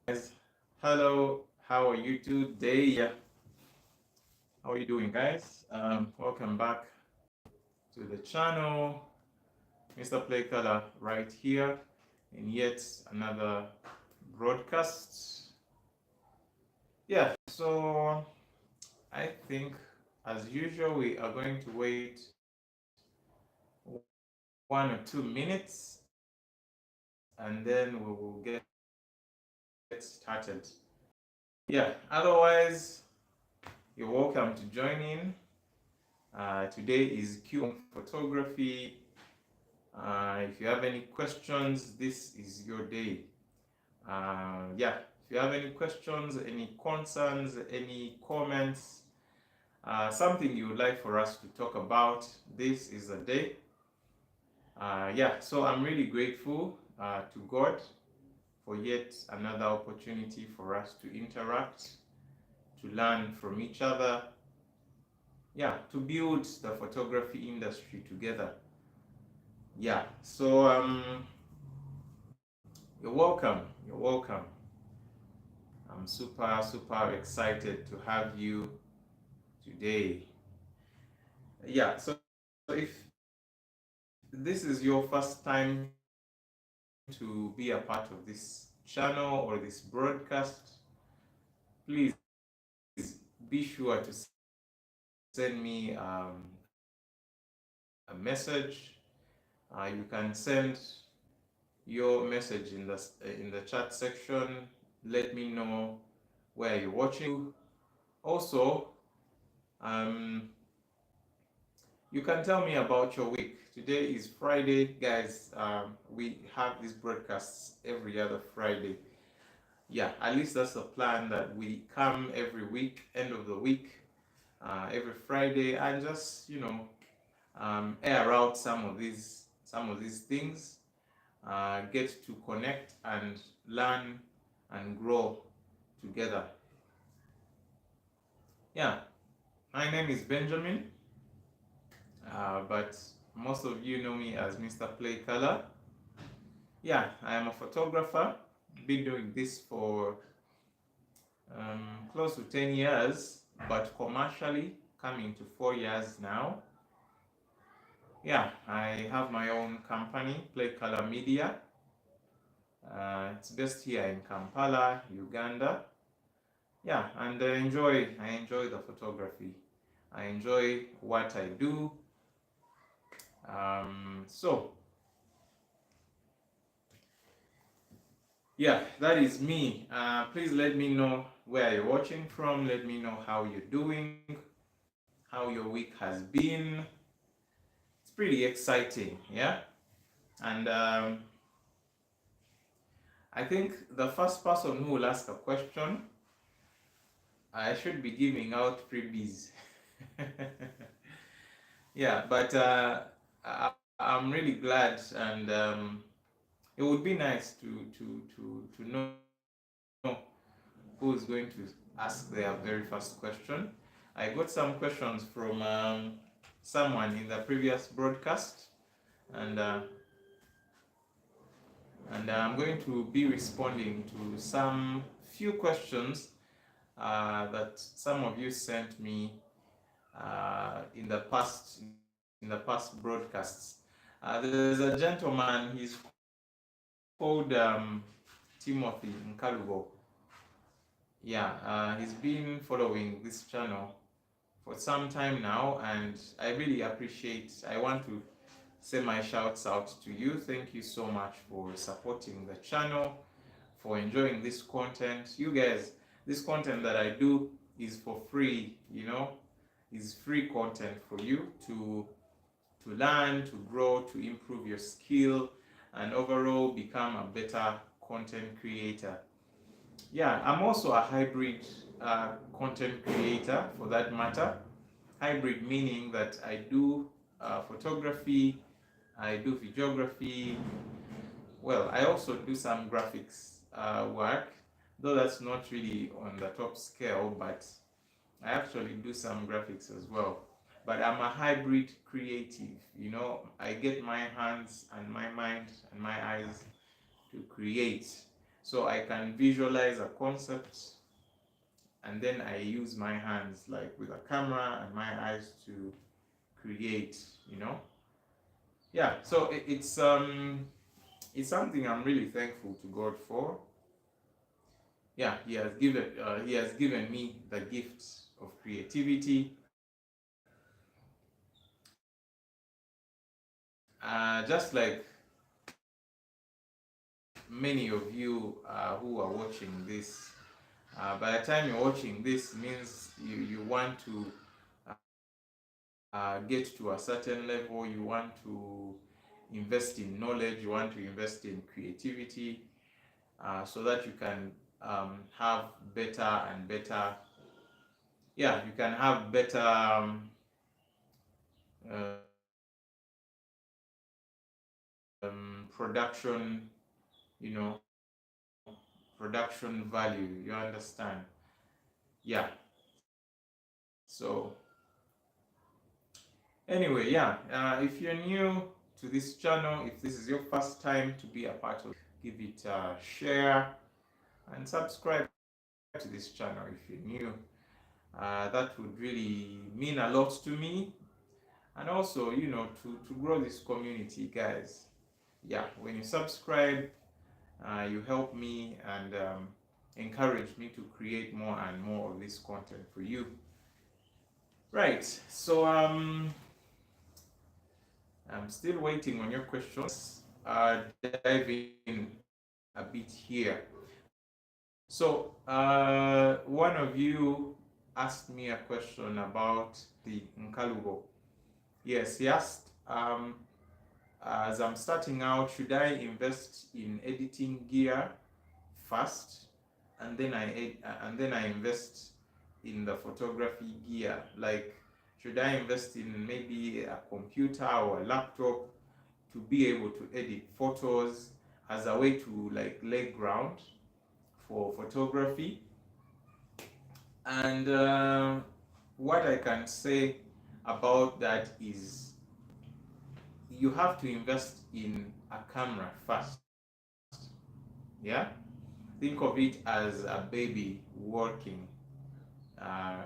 Guys, hello, how are you today? How are you doing, guys? Welcome back to the channel. Mr. Play Color right here in yet another broadcast. So I think as usual we are going to wait 1 or 2 minutes and then we will get started. Otherwise, you're welcome to join in. Today is Q photography. If you have any questions, this is your day. If you have any questions, any concerns, any comments, something you would like for us to talk about, this is the day. So I'm really grateful to God for yet another opportunity for us to interact, to learn from each other, to build the photography industry together. You're welcome. You're welcome. I'm super excited to have you today. So if this is your first time to be a part of this channel or this broadcast, please be sure to send me a message. You can send your message in the chat section. Let me know where you're watching. Also, you can tell me about your week. Today is Friday, guys. We have these broadcasts every other Friday. At least that's the plan, that we come every week, end of the week, every Friday, and just air out some of these things, get to connect and learn and grow together. My name is Benjamin, but most of you know me as Mr. Play Color. I am a photographer. Been doing this for close to 10 years, but commercially coming to 4 years now. I have my own company, Play Color Media. It's based here in Kampala, Uganda. And I enjoy the photography. I enjoy what I do. That is me. Please let me know where you're watching from. Let me know how you're doing, how your week has been. It's pretty exciting, And I think the first person who will ask a question, I should be giving out freebies. But I'm really glad, and it would be nice to know who is going to ask their very first question. I got some questions from someone in the previous broadcast, and I'm going to be responding to some few questions that some of you sent me in the past broadcasts. There's a gentleman, he's called Timothy Nkalubo. He's been following this channel for some time now, and I really appreciate. I want to say my shouts out to you. Thank you so much for supporting the channel, for enjoying this content. You guys, this content that I do is for free, is free content for you to learn, to grow, to improve your skill, and overall become a better content creator. I'm also a hybrid content creator, for that matter. Hybrid meaning that I do photography, I do videography. Well, I also do some graphics work, though that's not really on the top scale, but I actually do some graphics as well. But I'm a hybrid creative, I get my hands and my mind and my eyes to create. So I can visualize a concept, and then I use my hands, like with a camera, and my eyes to create, you know. Yeah, so it's something I'm really thankful to God for. Yeah, he has given me the gift of creativity. Just like many of you who are watching this, by the time you're watching this, means you want to get to a certain level. You want to invest in knowledge, you want to invest in creativity, so that you can have better and better, yeah, you can have better production, you know, production value, you understand. Yeah, so anyway, yeah, if you're new to this channel, if this is your first time to be a part of, give it a share and subscribe to this channel if you're new. That would really mean a lot to me, and also, you know, to grow this community, guys. Yeah, when you subscribe, you help me and encourage me to create more and more of this content for you. Right, so I'm still waiting on your questions. Dive in a bit here. So one of you asked me a question about the Nkalubo. Yes, he asked, as I'm starting out, should I invest in editing gear first, and then I invest in the photography gear? Like, should I invest in maybe a computer or a laptop to be able to edit photos as a way to like lay ground for photography? And what I can say about that is you have to invest in a camera first. Yeah, think of it as a baby walking. uh,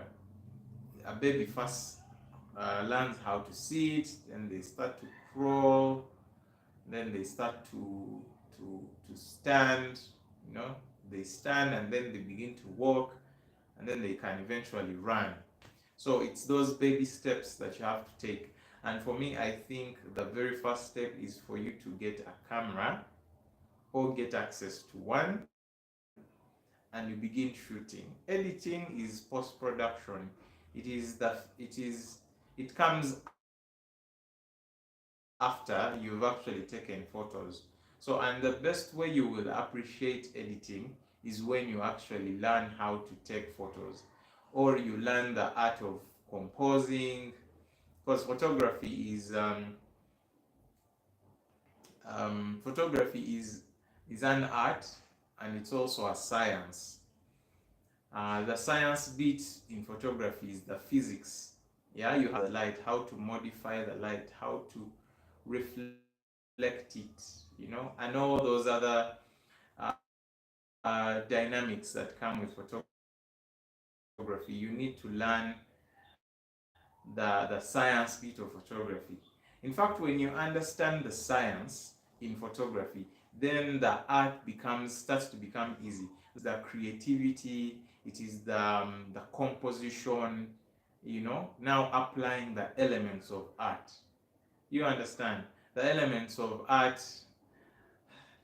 a baby first learns how to sit, then they start to crawl, then they start to stand, you know, they stand and then they begin to walk, and then they can eventually run. So it's those baby steps that you have to take. And for me, I think the very first step is for you to get a camera or get access to one, and you begin shooting. Editing is post-production. It comes after you've actually taken photos. So, and the best way you will appreciate editing is when you actually learn how to take photos, or you learn the art of composing, because photography is an art, and it's also a science. The science bit in photography is the physics. Yeah, you have the light, how to modify the light, how to reflect it, you know, and all those other dynamics that come with photography. You need to learn the science bit of photography. In fact, when you understand the science in photography, then the art starts to become easy. The creativity, it is the composition, you know, now applying the elements of art. You understand? The elements of art,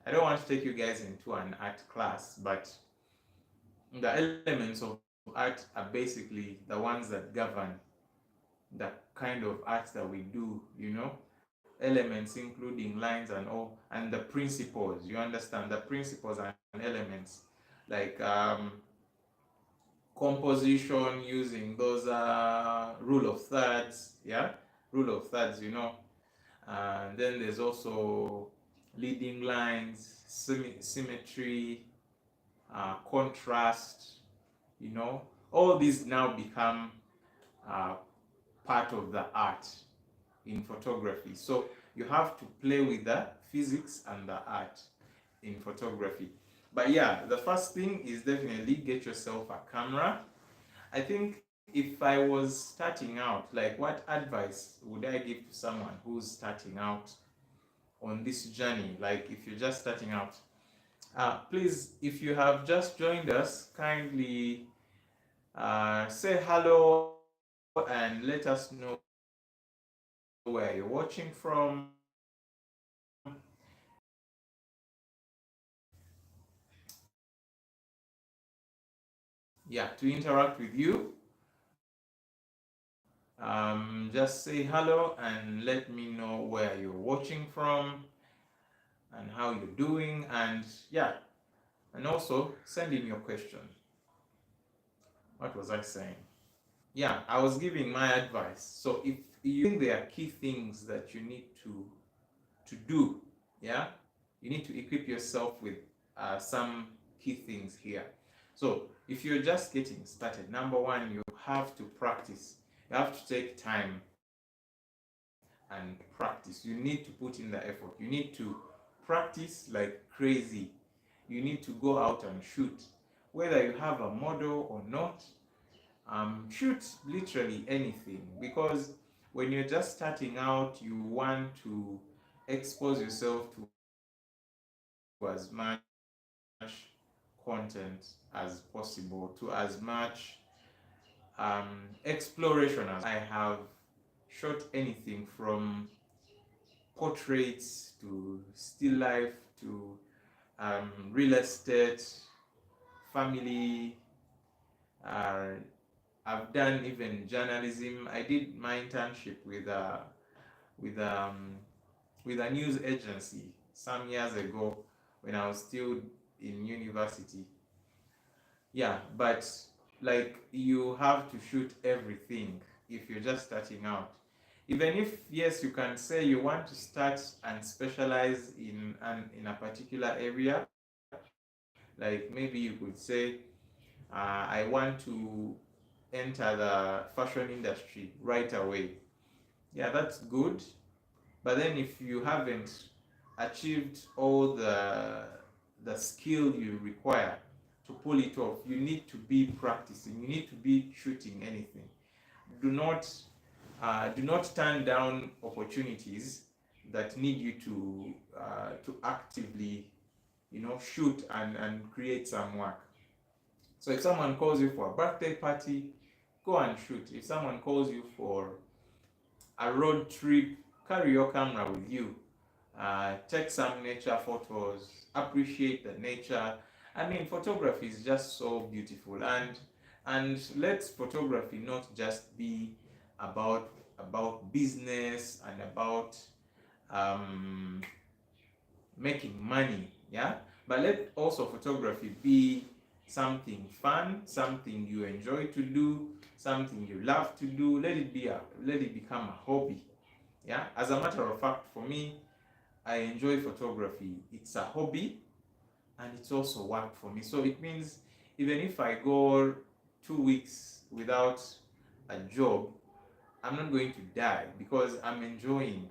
I don't want to take you guys into an art class, but the elements of art are basically the ones that govern the kind of art that we do, you know, elements including lines and all, and the principles. You understand the principles and elements, like composition using those rule of thirds. Yeah, rule of thirds, you know. And then there's also leading lines, symmetry, contrast, you know. All these now become uh, part of the art in photography. So you have to play with the physics and the art in photography. But yeah, the first thing is definitely get yourself a camera. I think if I was starting out, like what advice would I give to someone who's starting out on this journey? Like if you're just starting out, please, if you have just joined us, kindly say hello and let us know where you're watching from. Yeah, to interact with you. Just say hello and let me know where you're watching from and how you're doing, and yeah, and also send in your question. What was I saying? Yeah, I was giving my advice. So if you think there are key things that you need to do, yeah, you need to equip yourself with some key things here. So if you're just getting started, number one, you have to practice. You have to take time and practice. You need to put in the effort. You need to practice like crazy. You need to go out and shoot. Whether you have a model or not, shoot literally anything, because when you're just starting out, you want to expose yourself to as much content as possible, to as much exploration as possible. I have shot anything from portraits to still life to real estate, family. Uh, I've done even journalism. I did my internship with um, with a news agency some years ago when I was still in university. Yeah, but like you have to shoot everything if you're just starting out. Even if yes, you can say you want to start and specialize in a particular area, like maybe you could say, I want to enter the fashion industry right away. Yeah, that's good. But then if you haven't achieved all the skill you require to pull it off, you need to be practicing. You need to be shooting anything. Do not do not turn down opportunities that need you to actively, shoot and create some work. So if someone calls you for a birthday party, go and shoot. If someone calls you for a road trip, carry your camera with you. Take some nature photos, appreciate the nature. I mean, photography is just so beautiful, and let photography not just be about business and about um, making money, yeah. But let also photography be something fun, something you enjoy to do, something you love to do. Let it become a hobby, yeah. As a matter of fact, for me, I enjoy photography. It's a hobby and it's also work for me. So it means even if I go 2 weeks without a job, I'm not going to die because I'm enjoying,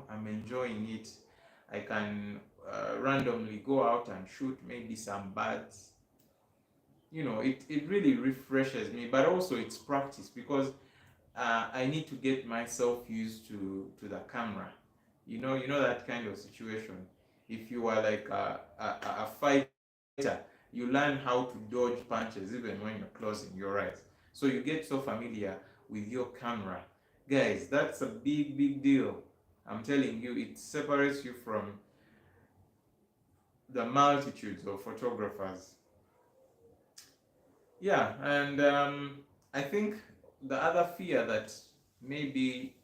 I'm enjoying it. I can randomly go out and shoot maybe some birds. It really refreshes me, but also it's practice because I need to get myself used to the camera. You know that kind of situation. If you are like a fighter, you learn how to dodge punches even when you're closing your eyes. So you get so familiar with your camera. Guys, that's a big deal. I'm telling you, it separates you from the multitudes of photographers. Yeah, and I think the other fear that maybe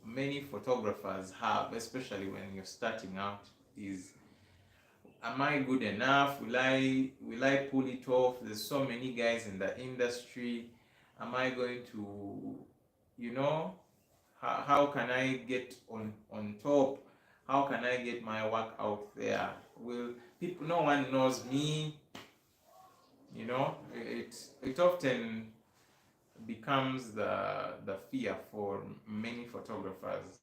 many photographers have, especially when you're starting out, is, am I good enough? Will I pull it off? There's so many guys in the industry. Am I going to, you know, how can I get on top? How can I get my work out there? Will people? No one knows me. It often becomes the fear for many photographers.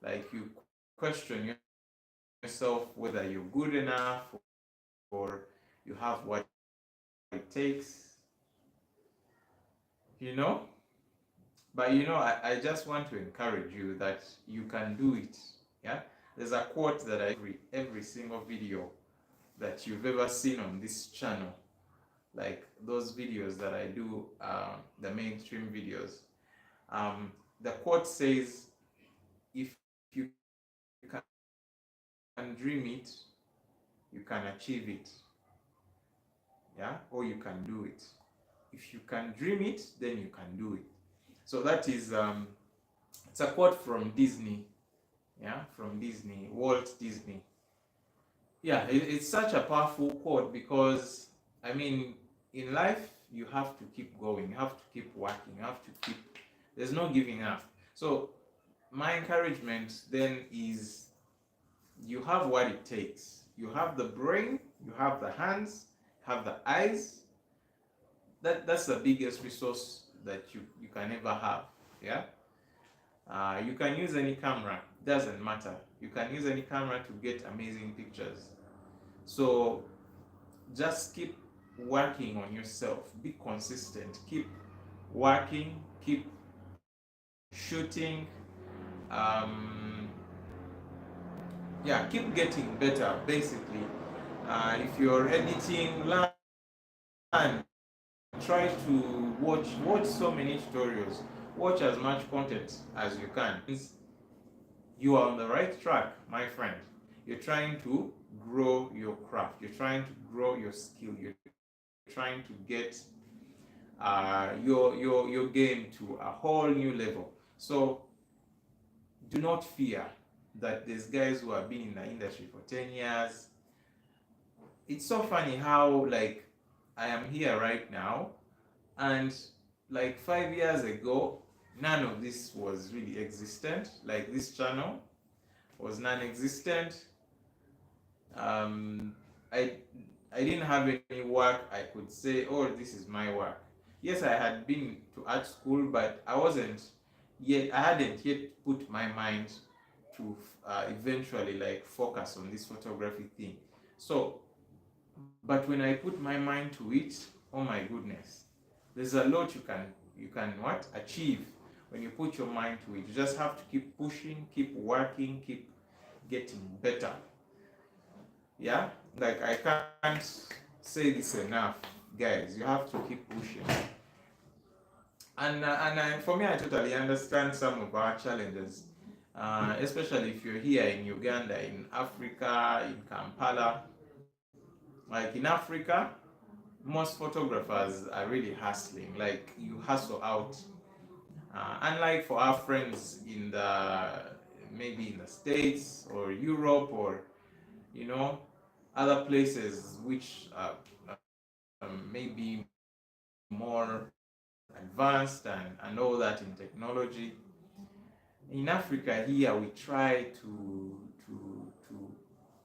Like you question yourself whether you're good enough or you're not good enough. you have what it takes, you know. But I just want to encourage you that you can do it. Yeah, there's a quote that every single video that you've ever seen on this channel, like those videos that I do, the mainstream videos. The quote says, if you can dream it, you can achieve it. Yeah, or you can do it. If you can dream it, then you can do it. So that is it's a quote from Disney. Yeah, from Disney, Walt Disney. Yeah, it's such a powerful quote because, I mean, in life you have to keep going, you have to keep working, you have to keep, there's no giving up. So my encouragement then is, you have what it takes. You have the brain, you have the hands, you have the eyes. That's the biggest resource that you can ever have. Yeah. You can use any camera, doesn't matter. You can use any camera to get amazing pictures. So just keep working on yourself. Be consistent. Keep working. Keep shooting. Yeah, keep getting better. Basically, if you're editing, learn. Try to watch so many tutorials. Watch as much content as you can. You are on the right track, my friend. You're trying to grow your craft. You're trying to grow your skill. You're trying to get your game to a whole new level. So do not fear that there's guys who have been in the industry for 10 years. It's so funny how, like, I am here right now, and like 5 years ago, none of this was really existent. Like, this channel was non-existent. um, I I didn't have any work I could say, oh, this is my work. Yes, I had been to art school, but I hadn't yet put my mind to eventually like focus on this photography thing. So, but when I put my mind to it, oh my goodness, there's a lot you can what achieve when you put your mind to it. You just have to keep pushing, keep working, keep getting better. Yeah, like, I can't say this enough, guys. You have to keep pushing. And for me, I totally understand some of our challenges, especially if you're here in Uganda, in Africa, in Kampala. Like, in Africa, most photographers are really hustling. Like, you hustle out. Unlike for our friends in the maybe in the States or Europe, or you know other places which maybe more advanced and all that in technology. In Africa here, we try to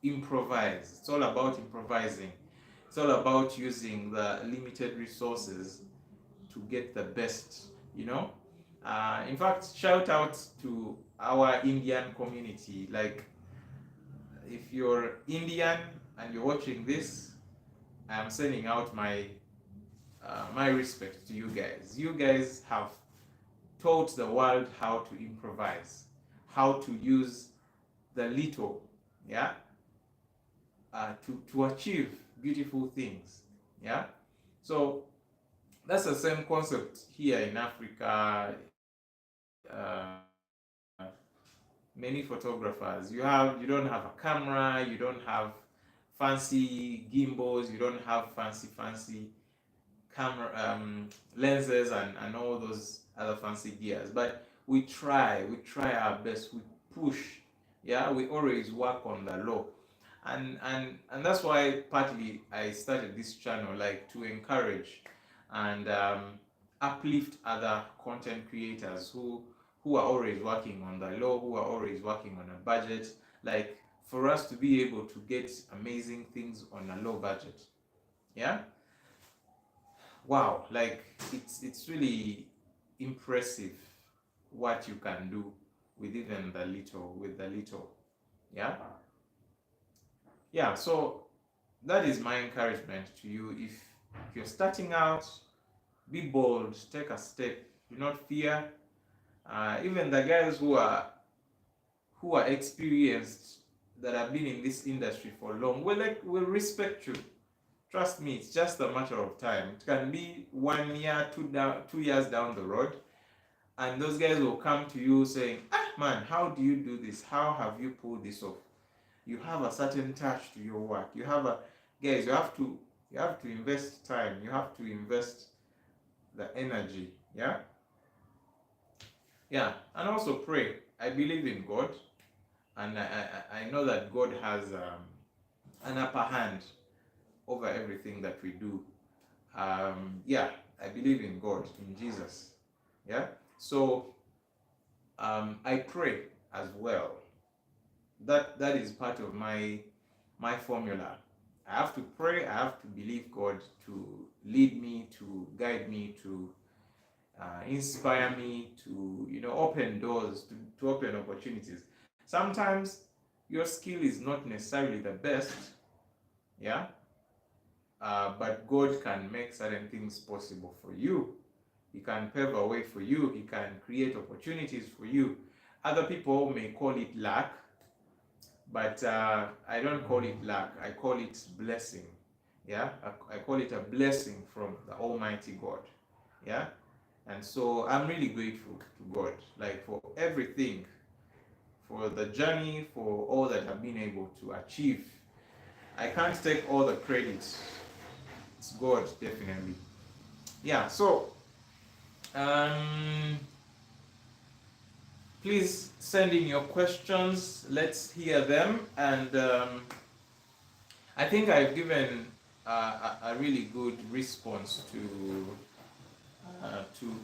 improvise. It's all about improvising. It's all about using the limited resources to get the best, you know. In fact, shout out to our Indian community. Like, if you're Indian and you're watching this, I'm sending out my respect to you guys. You guys have taught the world how to improvise, how to use the little, yeah, to achieve beautiful things, yeah. So that's the same concept here in Africa. Uh, Many photographers, you don't have a camera, you don't have fancy gimbals, you don't have fancy camera lenses and all those other fancy gears, but we try our best, we push. Yeah, we always work on the low, and that's why partly I started this channel, like, to encourage and uplift other content creators who are always working on the low, who are always working on a budget, like, for us to be able to get amazing things on a low budget. Yeah. Wow, like, it's really impressive what you can do with even the little. Yeah. So that is my encouragement to you. If you're starting out, be bold, take a step, do not fear. Even the guys who are experienced, that have been in this industry for long, will respect you. Trust me, it's just a matter of time. It can be 1 year, 2 years down the road, and those guys will come to you saying, "Ah, man, how do you do this? How have you pulled this off? You have a certain touch to your work. Guys, you have to invest time. You have to invest the energy. Yeah, yeah, and also pray. I believe in God, and I know that God has an upper hand over everything that we do. Yeah, I believe in God, in Jesus. Yeah, so I pray as well. That is part of my formula. I have to pray. I have to believe God to lead me, to guide me, to inspire me, to open doors, to open opportunities. Sometimes your skill is not necessarily the best, yeah, but God can make certain things possible for you. He can pave a way for you. He can create opportunities for you. Other people may call it luck, but I don't call it luck. I call it blessing. Yeah, I call it a blessing from the Almighty God. Yeah, and so I'm really grateful to God, like for everything, for the journey, for all that I've been able to achieve. I can't take all the credits. It's God, definitely. Yeah, so um, please send in your questions. Let's hear them. And I think I've given a really good response to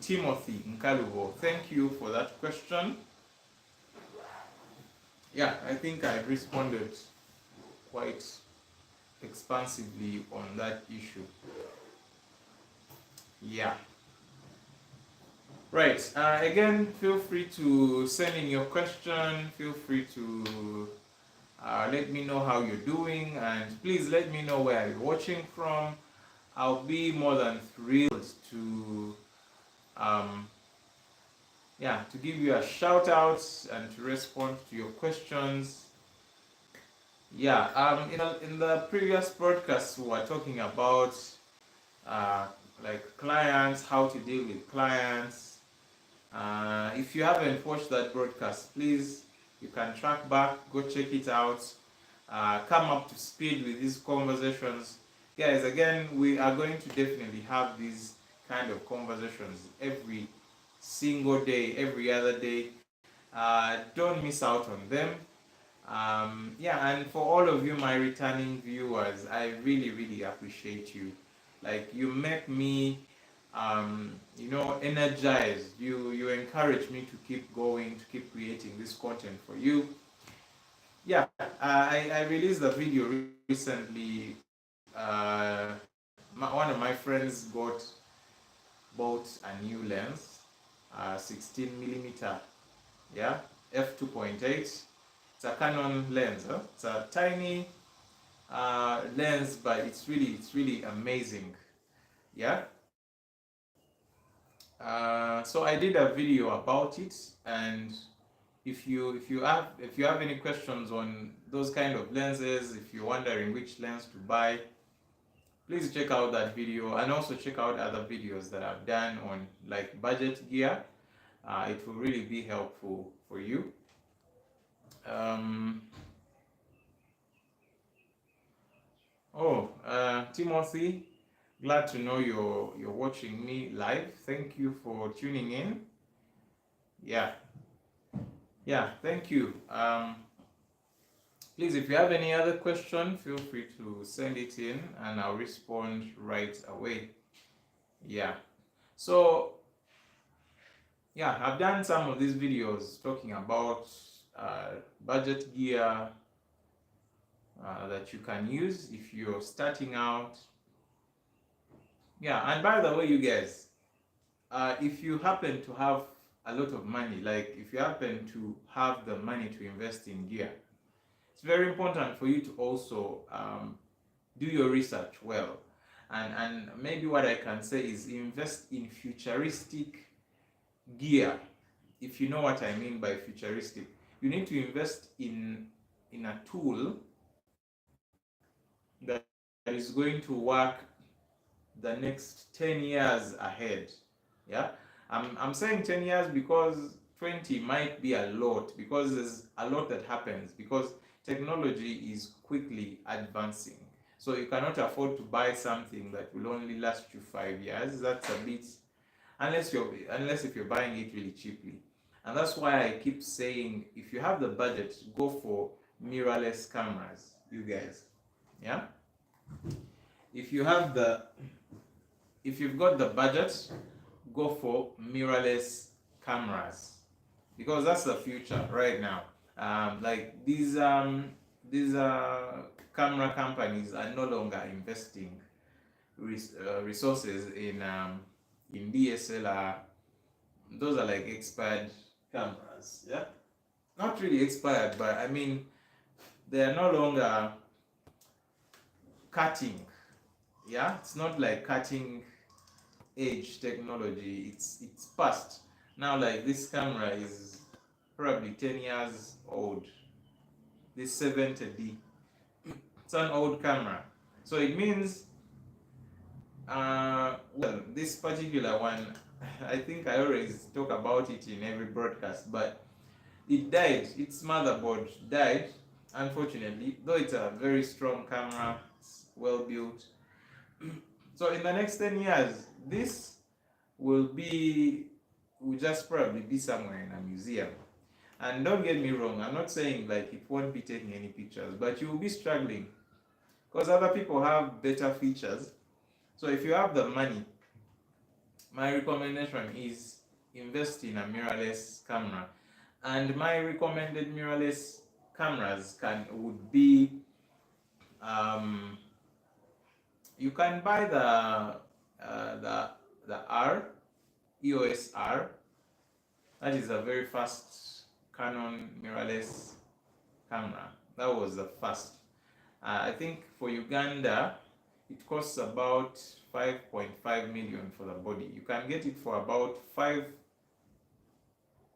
Timothy Nkalubo. Thank you for that question. Yeah, I think I've responded quite expansively on that issue. Yeah. Right. Again, feel free to send in your question. Feel free to let me know how you're doing, and please let me know where you're watching from. I'll be more than thrilled to to give you a shout out and to respond to your questions. Yeah, in the previous broadcast we were talking about like clients, how to deal with clients. If you haven't watched that broadcast, please, you can track back, go check it out, come up to speed with these conversations. Guys, again, we are going to definitely have these kind of conversations every single day, every other day. Don't miss out on them. Yeah, and for all of you, my returning viewers, I really, really appreciate you. Like, you make me energized. You encourage me to keep going, to keep creating this content for you. Yeah, I released a video recently. One of my friends bought a new lens, 16 millimeter, yeah, f2.8. It's a Canon lens. Huh? It's a tiny lens, but it's really amazing. Yeah. So I did a video about it, and if you have any questions on those kind of lenses, if you're wondering which lens to buy, please check out that video, and also check out other videos that I've done on like budget gear. It will really be helpful for you. Timothy, glad to know you're watching me live. Thank you for tuning in. Yeah, thank you. Please, if you have any other question, feel free to send it in and I'll respond right away. Yeah. So, yeah, I've done some of these videos talking about budget gear that you can use if you're starting out. Yeah, and by the way, you guys, if you happen to have a lot of money, like if you happen to have the money to invest in gear, it's very important for you to also do your research well. And maybe what I can say is invest in futuristic gear. If you know what I mean by futuristic, you need to invest in a tool that is going to work the next 10 years ahead. Yeah, I'm saying 10 years because 20 might be a lot, because there's a lot that happens, because technology is quickly advancing. So you cannot afford to buy something that will only last you 5 years. That's a bit, unless if you're buying it really cheaply. And that's why I keep saying, if you have the budget, go for mirrorless cameras, you guys. Yeah, if you have the if you've got the budget, go for mirrorless cameras, because that's the future right now. Like these camera companies are no longer investing resources in DSLR. Those are like expired cameras. Yeah, not really expired, but I mean they are no longer cutting. Yeah, it's not like cutting edge technology. It's past now. Like this camera is probably 10 years old. This 70D, it's an old camera. So it means well, this particular one, I think I always talk about it in every broadcast, but it died. Its motherboard died, unfortunately, though it's a very strong camera. It's well built. So in the next 10 years, this will just probably be somewhere in a museum. And don't get me wrong, I'm not saying like it won't be taking any pictures, but you will be struggling because other people have better features. So if you have the money, my recommendation is invest in a mirrorless camera. And my recommended mirrorless cameras would be you can buy the R, EOS R. That is a very fast Canon mirrorless camera. That was the first. I think for Uganda, it costs about 5.5 million for the body. You can get it for about 5.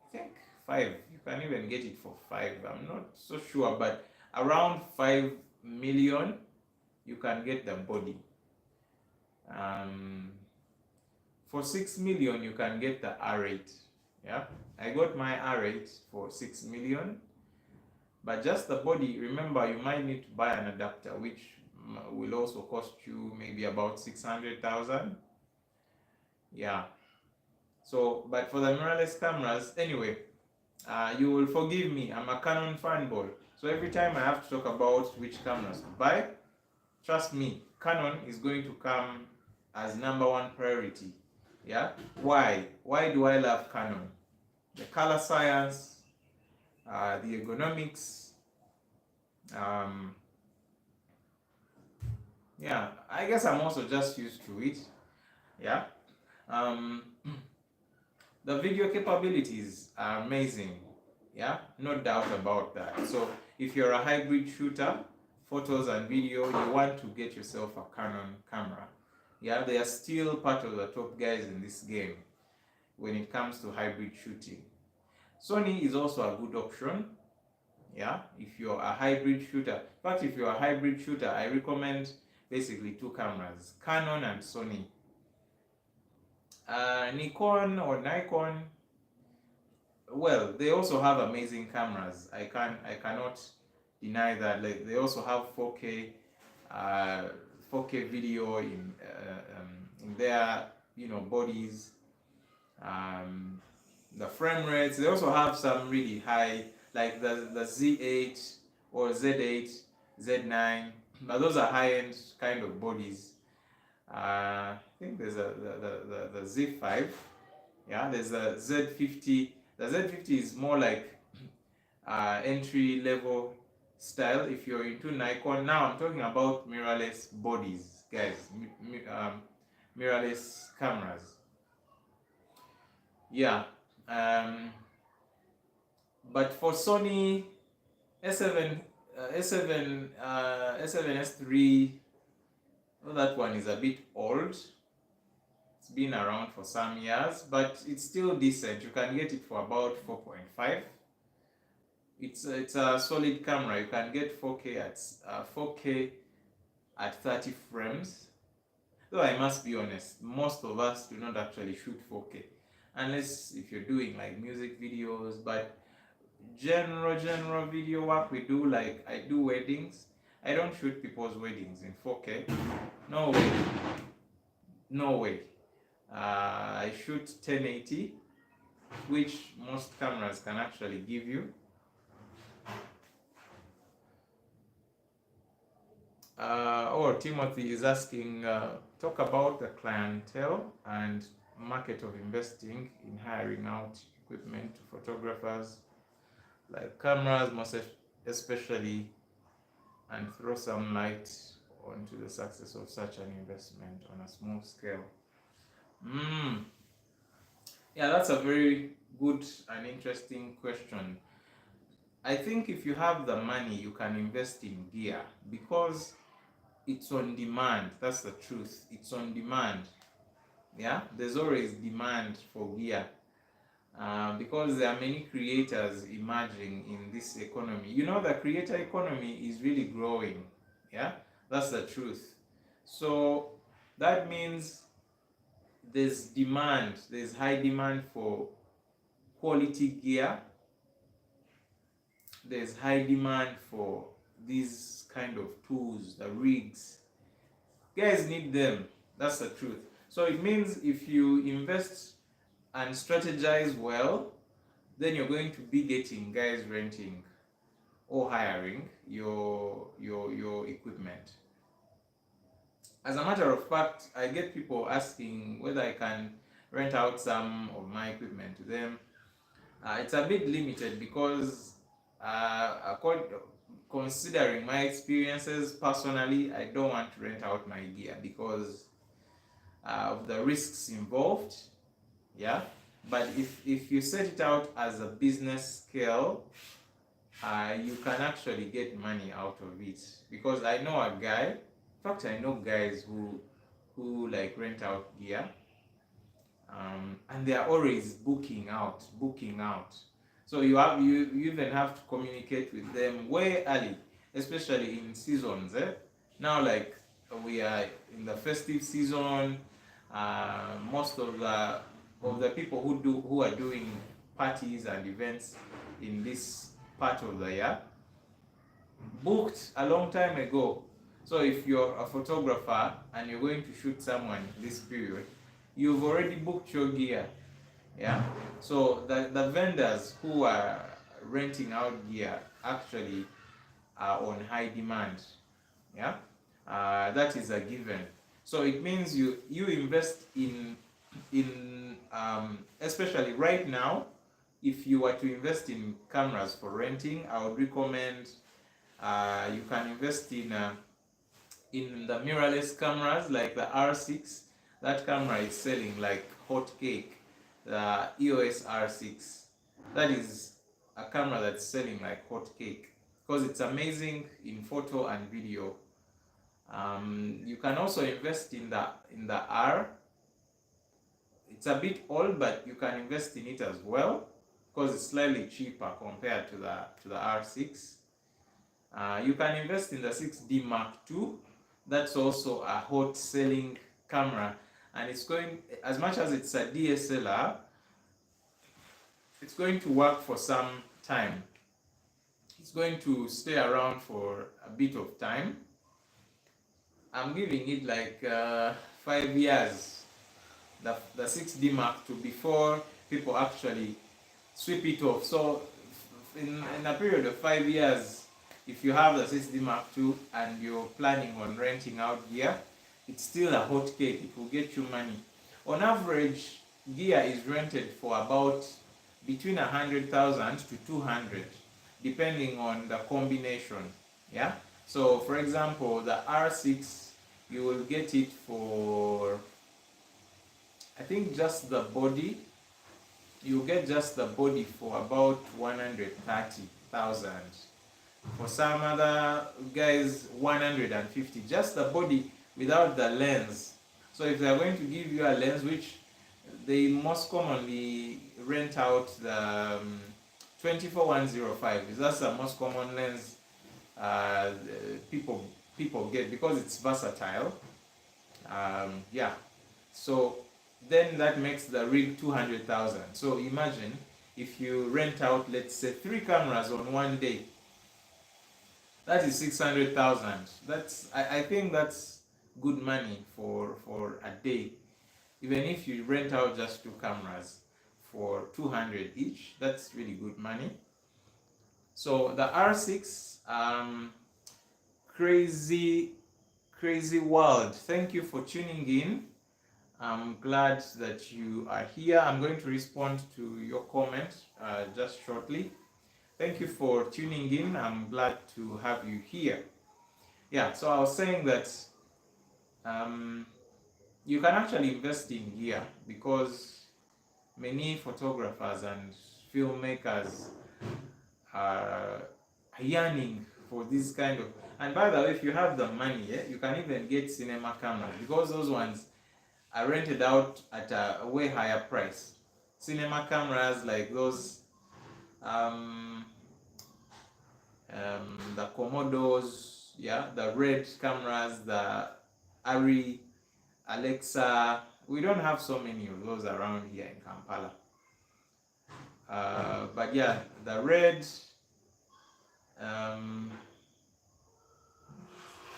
I think 5. You can even get it for 5. I'm not so sure, but around 5 million, you can get the body. For 6 million, you can get the R8. Yeah, I got my R8 for 6 million, but just the body. Remember, you might need to buy an adapter, which will also cost you maybe about 600,000. Yeah. So, but for the mirrorless cameras, anyway, you will forgive me. I'm a Canon fanboy, so every time I have to talk about which cameras to buy, trust me, Canon is going to come as #1 priority. Yeah. Why? Why do I love Canon? The color science, the ergonomics. Yeah, I guess I'm also just used to it. Yeah. The video capabilities are amazing. Yeah, no doubt about that. So if you're a hybrid shooter, photos and video, you want to get yourself a Canon camera. Yeah, they are still part of the top guys in this game when it comes to hybrid shooting. Sony is also a good option. Yeah, if you're a hybrid shooter. In fact, if you're a hybrid shooter, I recommend basically 2 cameras, Canon and Sony. Nikon or Nikon, well, they also have amazing cameras. I cannot deny that. Like they also have 4K 4K video in their bodies. The frame rates, they also have some really high, like the Z8 or Z8, Z9, but those are high-end kind of bodies. I think there's the Z5. Yeah, there's a Z50. The Z50 is more like entry level style if you're into Nikon. Now I'm talking about mirrorless bodies, guys. Mirrorless cameras. Yeah. But for Sony, S7, S7, S3, Well, that one is a bit old. It's been around for some years, but it's still decent. You can get it for about 4.5. It's a solid camera. You can get 4K at 30 frames. Though I must be honest, most of us do not actually shoot 4K, unless if you're doing like music videos. But general video work we do, like I do weddings. I don't shoot people's weddings in 4K. No way. No way. I shoot 1080, which most cameras can actually give you. Timothy is asking, talk about the clientele and market of investing in hiring out equipment to photographers, like cameras, most especially, and throw some light onto the success of such an investment on a small scale. Yeah, that's a very good and interesting question. I think if you have the money, you can invest in gear because it's on demand. That's the truth. It's on demand. Yeah, there's always demand for gear because there are many creators emerging in this economy. You know, the creator economy is really growing. Yeah, that's the truth. So that means there's demand, there's high demand for quality gear. There's high demand for these kind of tools, the rigs. Guys need them. That's the truth. So it means if you invest and strategize well, then you're going to be getting guys renting or hiring your equipment. As a matter of fact, I get people asking whether I can rent out some of my equipment to them. It's a bit limited because considering my experiences personally, I don't want to rent out my gear because of the risks involved. Yeah, but if you set it out as a business scale, you can actually get money out of it. Because I know a guy, in fact I know guys who like rent out gear, and they are always booking out. So you even have to communicate with them way early, especially in seasons. Now, like we are in the festive season, most of the people who are doing parties and events in this part of the year booked a long time ago. So if you're a photographer and you're going to shoot someone this period, you've already booked your gear. Yeah, so the vendors who are renting out gear actually are on high demand. Yeah, that is a given. So it means you invest in especially right now. If you were to invest in cameras for renting, I would recommend you can invest in the mirrorless cameras like the R6. That camera is selling like hot cake. The EOS R6, that is a camera that's selling like hot cake because it's amazing in photo and video. You can also invest in the R. It's a bit old, but you can invest in it as well because it's slightly cheaper compared to the R6. You can invest in the 6D Mark II. That's also a hot selling camera, and it's going, as much as it's a DSLR, it's going to work for some time. It's going to stay around for a bit of time. I'm giving it like 5 years, the 6D Mark II, before people actually sweep it off. So in a period of 5 years, if you have the 6D Mark II and you're planning on renting out gear, it's still a hot cake. It will get you money. On average, gear is rented for about between 100,000 to 200, depending on the combination. Yeah. So, for example, the R6, you will get it for, I think, just the body. You get just the body for about 130,000. For some other guys, 150. Just the body without the lens. So if they are going to give you a lens, which they most commonly rent out the 24105, that's the most common lens uh, people people get because it's versatile. Yeah, so then that makes the rig 200,000. So imagine if you rent out, let's say, 3 cameras on one day, that is 600,000. I think that's good money for a day. Even if you rent out just 2 cameras for 200 each, that's really good money. So the R6, crazy world. Thank you for tuning in. I'm glad that you are here. I'm going to respond to your comment just shortly. Thank you for tuning in. I'm glad to have you here. Yeah, so I was saying that you can actually invest in gear because many photographers and filmmakers are yearning for this kind of. And by the way, if you have the money, you can even get cinema cameras because those ones are rented out at a way higher price. Cinema cameras like those, the Komodos, yeah, the Red cameras, the Arri, Alexa. We don't have so many of those around here in Kampala. But yeah, the Red,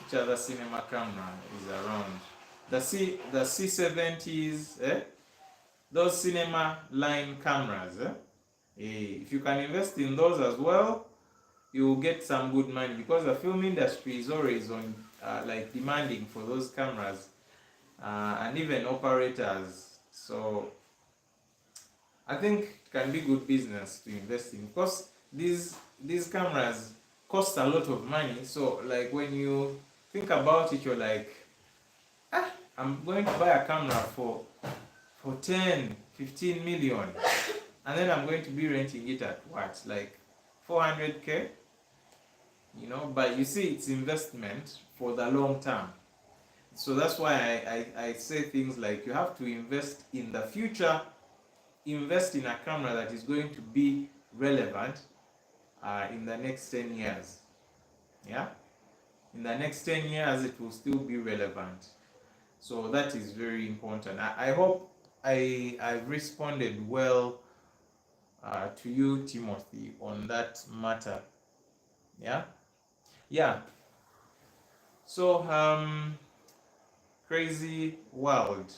which other cinema camera is around? The C70s, those cinema line cameras. If you can invest in those as well, you will get some good money because the film industry is always on like demanding for those cameras and even operators. So I think it can be good business to invest in because these cameras cost a lot of money. So like when you think about it, you're like, I'm going to buy a camera for 10-15 million, and then I'm going to be renting it at what, like 400k, you know. But you see, it's investment for the long term. So that's why I say things like you have to invest in the future, invest in a camera that is going to be relevant in the next 10 years. Yeah, in the next 10 years it will still be relevant. So that is very important. I hope I've responded well to you, Timothy, on that matter. Yeah. So Crazy World,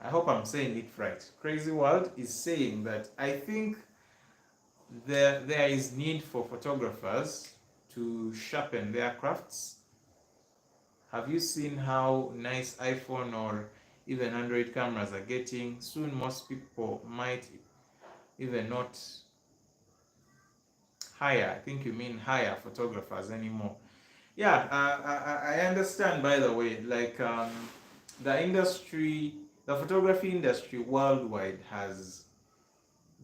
I hope I'm saying it right. Crazy World is saying that I think there is need for photographers to sharpen their crafts. Have you seen how nice iPhone or even Android cameras are getting? Soon most people might even not hire, I think you mean hire photographers anymore. Yeah, I understand, by the way, like the industry, the photography industry worldwide has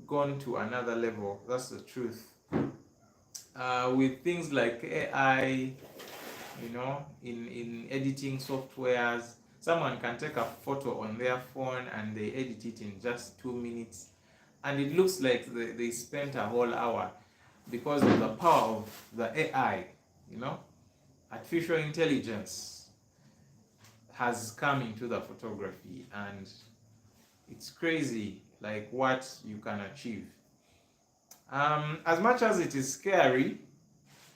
gone to another level. That's the truth. With things like AI, you know, in editing softwares, someone can take a photo on their phone and they edit it in just 2 minutes, and it looks like they spent a whole hour because of the power of the AI, you know. Artificial intelligence has come into the photography, and it's crazy like what you can achieve. As much as it is scary,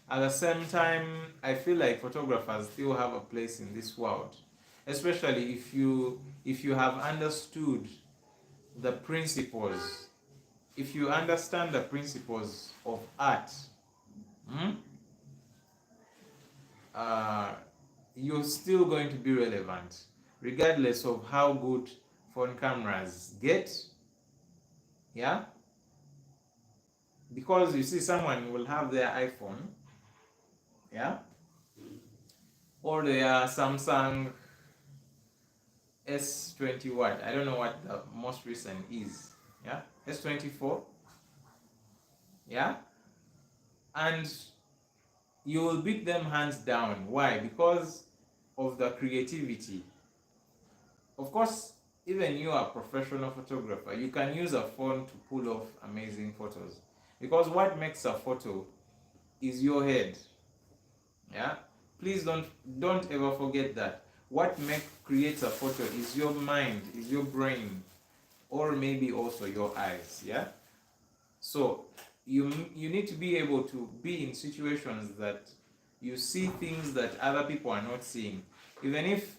at the same time, I feel like photographers still have a place in this world, especially if you have understood the principles, if you understand the principles of art. You're still going to be relevant regardless of how good phone cameras get. Yeah, because you see, someone will have their iPhone, yeah, or their Samsung S20, what, I don't know what the most recent is, yeah, S24, yeah, and you will beat them hands down. Why? Because of the creativity. Of course, even you are a professional photographer, you can use a phone to pull off amazing photos, because what makes a photo is your head. Yeah, please don't ever forget that. What creates a photo is your mind, is your brain, or maybe also your eyes. Yeah, so you need to be able to be in situations that you see things that other people are not seeing. Even if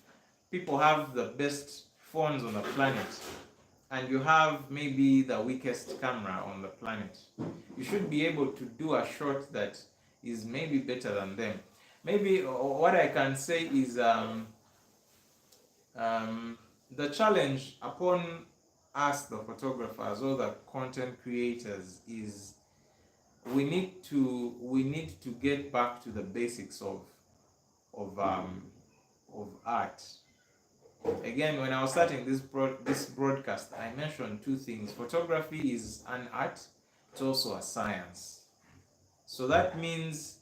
people have the best phones on the planet and you have maybe the weakest camera on the planet, you should be able to do a shot that is maybe better than them. Maybe what I can say is the challenge upon us, the photographers or the content creators, is we need to get back to the basics of um, of art. Again, when I was starting this broadcast, I mentioned two things. Photography is an art; it's also a science. So that means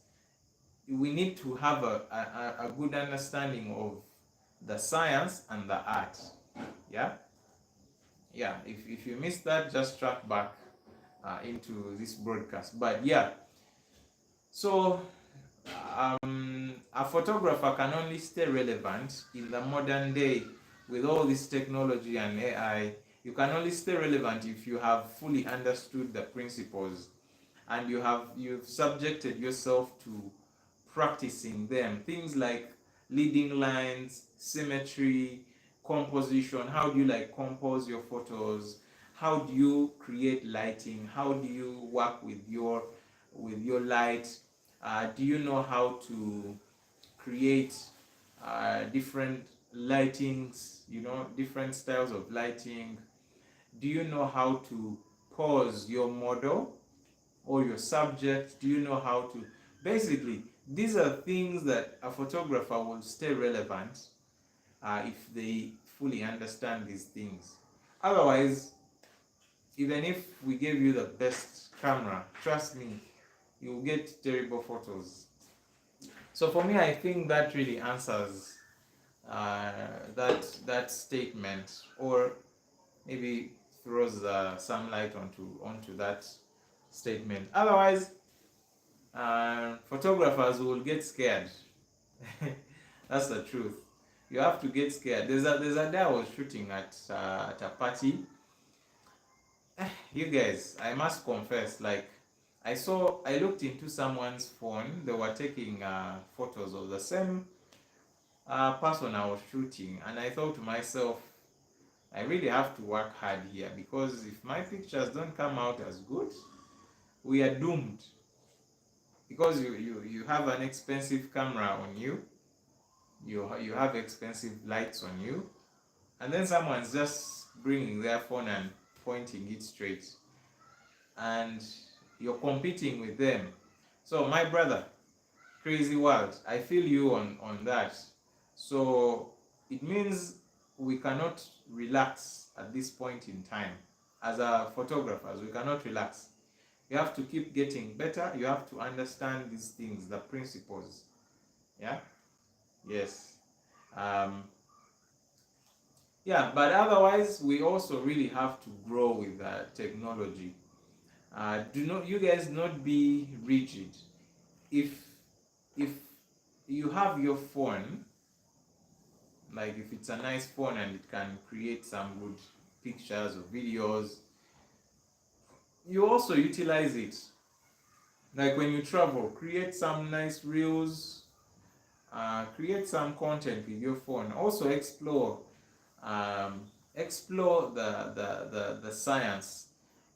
we need to have a good understanding of the science and the art. Yeah, yeah. If you missed that, just track back into this broadcast. But yeah, so a photographer can only stay relevant in the modern day with all this technology and AI. You can only stay relevant if you have fully understood the principles and you've subjected yourself to practicing them. Things like leading lines, symmetry, composition. How do you like compose your photos? How do you create lighting? How do you work with your light? Do you know how to create different lightings, different styles of lighting? Do you know how to pose your model or your subject? Do you know how to basically, these are things that a photographer will stay relevant if they fully understand these things. Otherwise, even if we gave you the best camera, trust me, you'll get terrible photos. So for me, I think that really answers that statement, or maybe throws some light onto that statement. Otherwise, photographers will get scared. That's the truth. You have to get scared. There's a day I was shooting at a party. You guys, I must confess, like I looked into someone's phone. They were taking photos of the same person I was shooting, and I thought to myself, I really have to work hard here, because if my pictures don't come out as good, we are doomed. Because you have an expensive camera on you, you have expensive lights on you, and then someone's just bringing their phone and pointing it straight, and you're competing with them. So my brother, crazy world, I feel you on that. So it means we cannot relax at this point in time. As a photographers, we cannot relax. You have to keep getting better. You have to understand these things, the principles. Yeah. Yes. um, yeah, but otherwise we also really have to grow with technology. Do not you guys not be rigid. If if you have your phone, like if it's a nice phone and it can create some good pictures or videos, you also utilize it. Like when you travel, create some nice reels, create some content with your phone. Also um, explore the science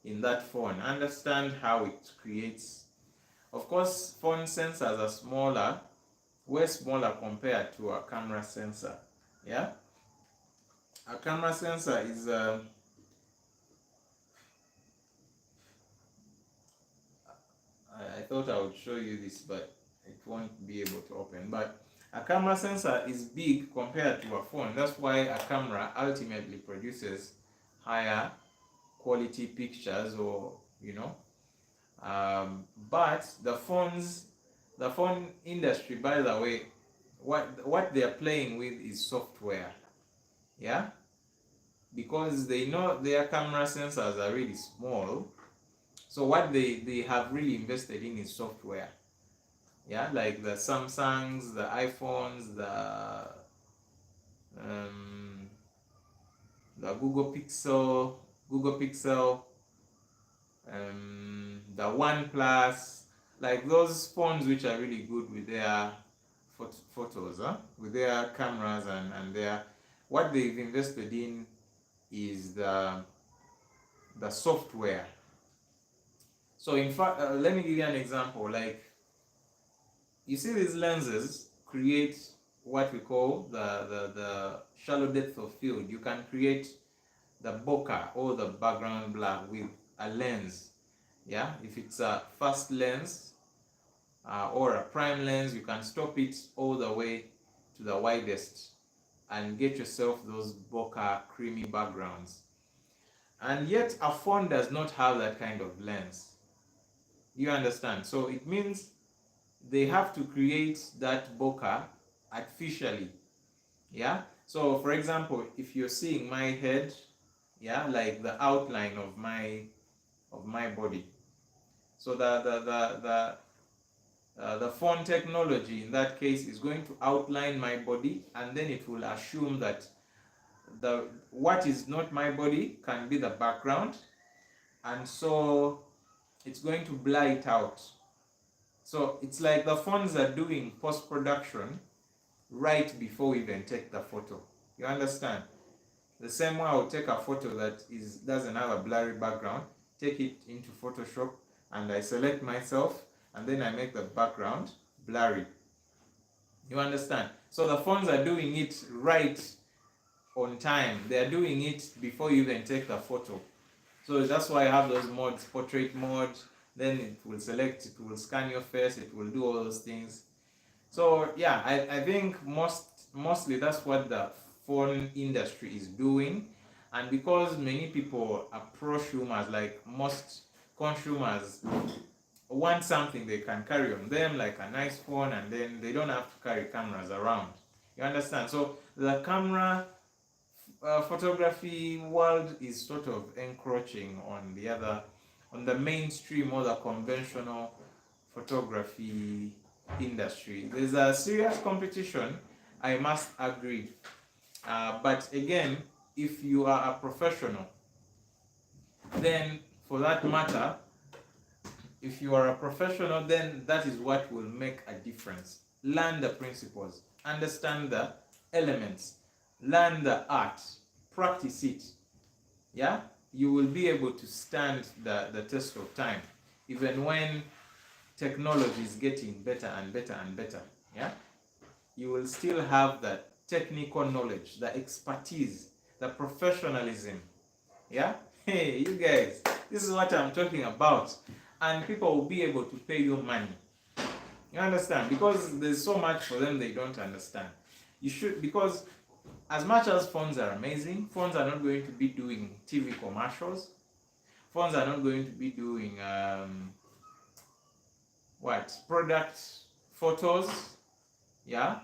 in that phone. Understand how it creates. Of course, phone sensors are smaller, way smaller compared to a camera sensor. Yeah, a camera sensor is I thought I would show you this, but it won't be able to open. But a camera sensor is big compared to a phone. That's why a camera ultimately produces higher quality pictures, or but the phone industry, by the way, what they are playing with is software. Yeah, because they know their camera sensors are really small. So what they have really invested in is software. Yeah, like the Samsungs, the iPhones, um, the Google Pixel, the OnePlus, like those phones which are really good with their photos, huh? With their cameras, and their, what they've invested in is the software. So in fact, let me give you an example. Like, you see, these lenses create what we call the shallow depth of field. You can create the bokeh or the background blur with a lens. Yeah, if it's a fast lens or a prime lens, you can stop it all the way to the widest and get yourself those bokeh creamy backgrounds. And yet a phone does not have that kind of lens. You understand? So it means they have to create that bokeh artificially. Yeah, so for example, if you're seeing my head, yeah, like the outline of my body, so the phone technology in that case is going to outline my body, and then it will assume that the what is not my body can be the background, and so it's going to blur it out. So it's like the phones are doing post-production right before we even take the photo. You understand? The same way I'll take a photo that doesn't have a blurry background, take it into Photoshop, and I select myself, and then I make the background blurry. You understand? So the phones are doing it right on time. They are doing it before you even take the photo. So that's why I have those modes, portrait mode, then it will select, it will scan your face, it will do all those things. So yeah, I think mostly that's what the phone industry is doing. And because many people are prosumers, like most consumers want something they can carry on them, like a nice phone, and then they don't have to carry cameras around. You understand? So the camera photography world is sort of encroaching on the mainstream or the conventional photography industry. There's a serious competition, I must agree. But again, if you are a professional, then for that matter, if you are a professional, then that is what will make a difference. Learn the principles, understand the elements, learn the art, practice it. Yeah, you will be able to stand the test of time, even when technology is getting better and better and better. Yeah, you will still have the technical knowledge, the expertise, the professionalism. Yeah, hey, you guys, this is what I'm talking about, and people will be able to pay you money. You understand? Because there's so much for them they don't understand. You should, because as much as phones are amazing, phones are not going to be doing TV commercials. Phones are not going to be doing product photos. Yeah,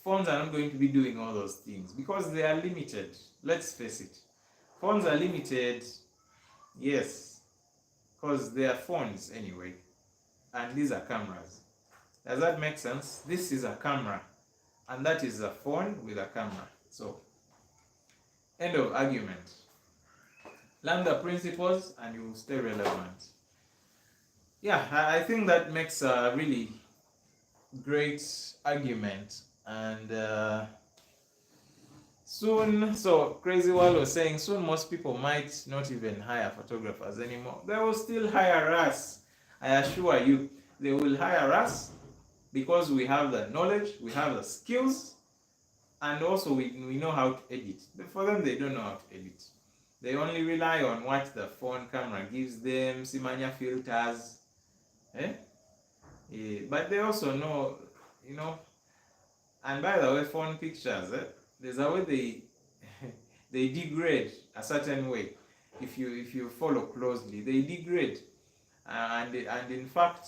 phones are not going to be doing all those things because they are limited. Let's face it, phones are limited. Yes, because they are phones anyway, and these are cameras. Does that make sense? This is a camera, and that is a phone with a camera. So, end of argument. Learn the principles and you will stay relevant. Yeah, I think that makes a really great argument. And soon, so Crazy World was saying, soon most people might not even hire photographers anymore. They will still hire us. I assure you, they will hire us because we have the knowledge, we have the skills, and also we know how to edit. But for them, they don't know how to edit. They only rely on what the phone camera gives them, Simanya filters. But they also know, and by the way, phone pictures, there's a way they degrade a certain way. If you follow closely, they degrade, and in fact,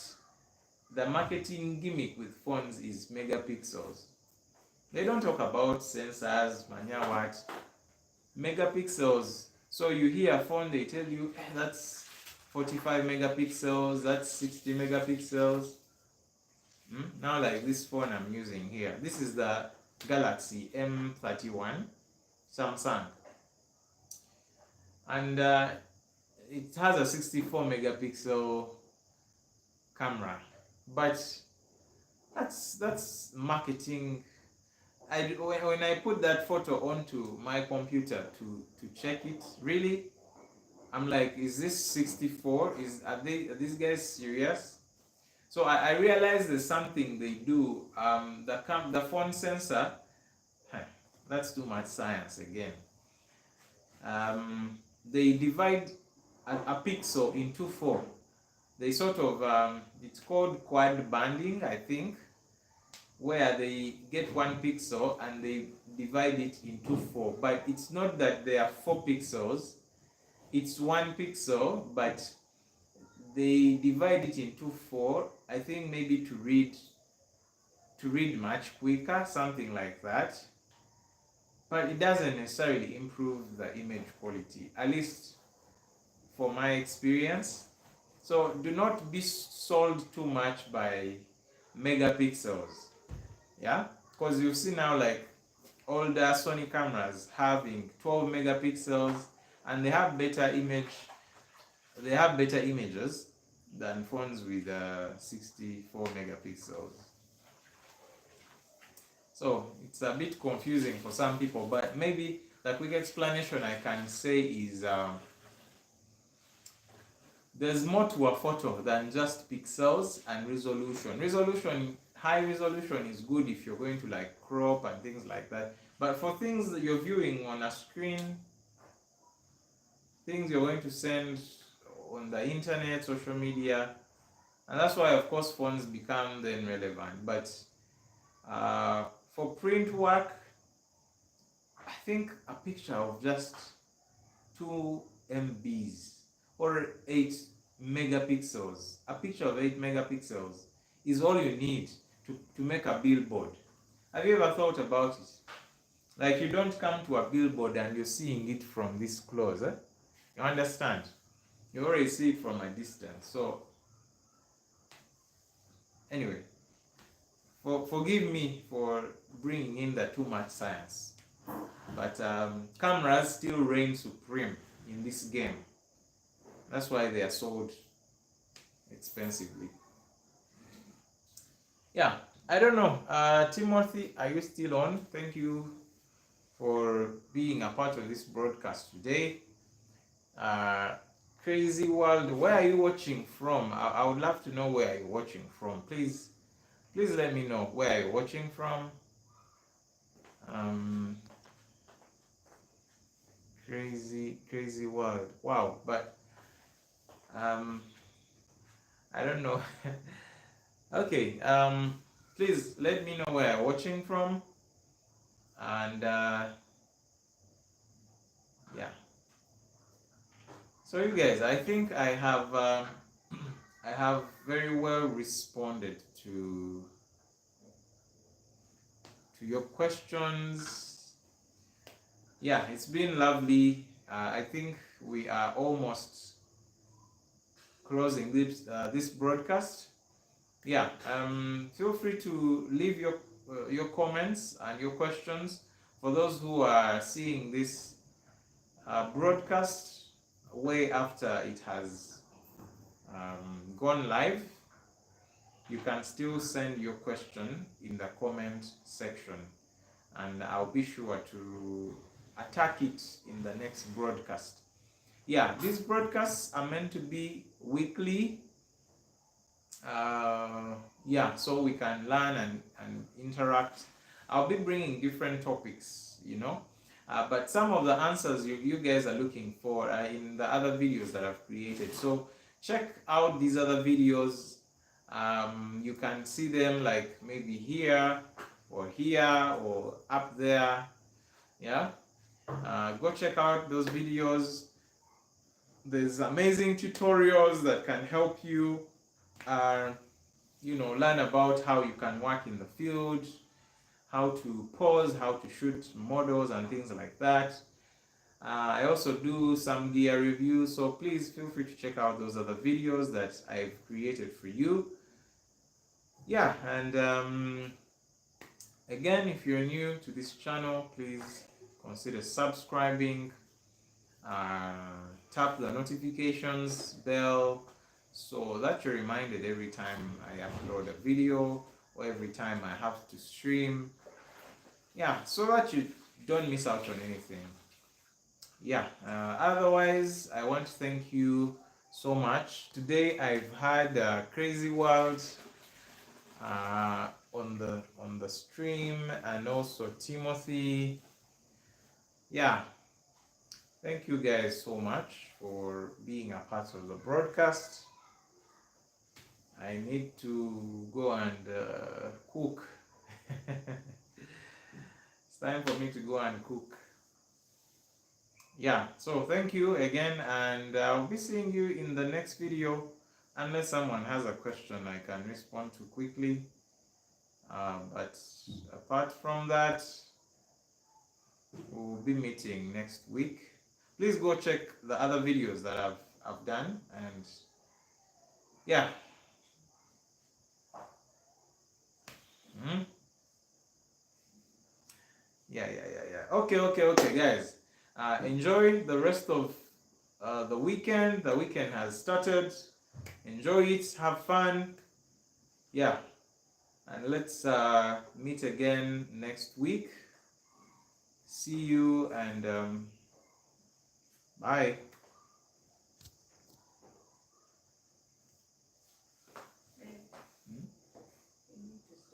the marketing gimmick with phones is megapixels. They don't talk about sensors, mania what, megapixels. So you hear a phone, they tell you that's 45 megapixels, that's 60 megapixels. Now, like this phone I'm using here, this is the Galaxy M31 Samsung, and it has a 64 megapixel camera, but that's marketing. When I put that photo onto my computer to check it, really, I'm like, is this 64? Are these guys serious? So I realized there's something they do. The phone sensor, that's too much science again. They divide a pixel into four. They sort of, it's called quad banding, I think, where they get one pixel and they divide it into four. But it's not that there are 4 pixels, it's 1 pixel, but they divide it into 4, I think maybe to read much quicker, something like that. But it doesn't necessarily improve the image quality, at least for my experience. So do not be sold too much by megapixels, yeah, because you see now, like, older Sony cameras having 12 megapixels, and they have better images than phones with 64 megapixels. So it's a bit confusing for some people, but maybe the quick explanation I can say is there's more to a photo than just pixels and resolution. High resolution is good if you're going to like crop and things like that, but for things that you're viewing on a screen, things you're going to send on the internet, social media, and that's why of course phones become then relevant. But for print work, I think a picture of just 2 MBs or 8 megapixels, a picture of 8 megapixels is all you need to make a billboard. Have you ever thought about it? Like, you don't come to a billboard and you're seeing it from this close, eh? You understand? You already see it from a distance. So anyway, forgive me for bringing in the too much science, but cameras still reign supreme in this game. That's why they are sold expensively. Yeah, I don't know. Timothy, are you still on? Thank you for being a part of this broadcast today. Crazy World, where are you watching from? I would love to know where you're watching from. Please let me know where you're watching from. Crazy World. Wow, but I don't know. Okay, please let me know where you're watching from, and yeah. So you guys, I think I have I have very well responded to your questions. Yeah, it's been lovely. I think we are almost closing this broadcast. Yeah, feel free to leave your comments and your questions. For those who are seeing this broadcast way after it has gone live, you can still send your question in the comment section, and I'll be sure to attack it in the next broadcast. Yeah, these broadcasts are meant to be weekly. Yeah, so we can learn and interact. I'll be bringing different topics, but some of the answers you guys are looking for are in the other videos that I've created. So check out these other videos. You can see them like maybe here or up there. Yeah, go check out those videos. There's amazing tutorials that can help you learn about how you can work in the field, how to pose, how to shoot models and things like that. I also do some gear reviews, so please feel free to check out those other videos that I've created for you. Yeah, and again, if you're new to this channel, please consider subscribing, tap the notifications bell so that you're reminded every time I upload a video or every time I have to stream. Yeah, so that you don't miss out on anything. Yeah, otherwise, I want to thank you so much. Today I've had a crazy world on the stream, and also Timothy. Yeah, thank you guys so much for being a part of the broadcast. I need to go and cook. It's time for me to go and cook. Yeah, so thank you again, and I'll be seeing you in the next video, unless someone has a question I can respond to quickly. But apart from that, we'll be meeting next week. Please go check the other videos that I've done, and yeah. Yeah. Okay, guys. Enjoy the rest of the weekend. The weekend has started. Enjoy it. Have fun. Yeah. And let's meet again next week. See you, and bye.